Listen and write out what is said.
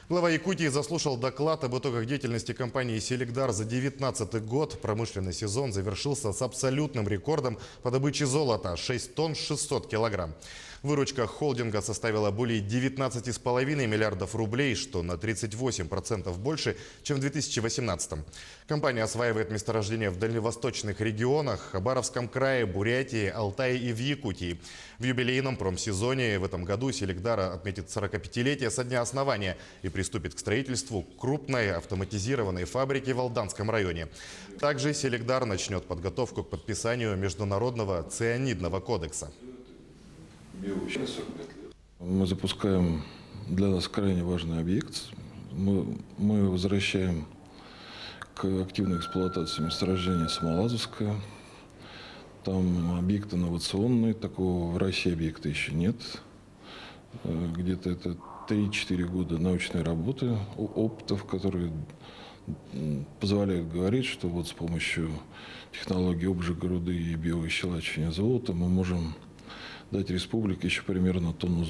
Глава Якутии заслушал доклад об итогах деятельности компании «Селигдар» за 2019 год. Промышленный сезон завершился с абсолютным рекордом по добыче золота – 6 тонн 600 килограмм. Выручка холдинга составила более 19,5 миллиардов рублей, что на 38% больше, чем в 2018. Компания осваивает месторождения в дальневосточных регионах – Хабаровском крае, Бурятии, Алтае и в Якутии. В юбилейном промсезоне в этом году «Селигдар» отметит 45-летие со дня основания и приступит к строительству крупной автоматизированной фабрики в Алданском районе. Также «Селигдар» начнет подготовку к подписанию Международного цианидного кодекса. Мы запускаем для нас крайне важный объект. Мы возвращаем к активной эксплуатации месторождения Самолазовское. Там объект инновационный, такого в России объекта еще нет. Где-то это 3-4 года научной работы, опытов, которые позволяют говорить, что вот с помощью технологии обжига руды и биовыщелачивания золота мы можем дать республике еще примерно тонну золота.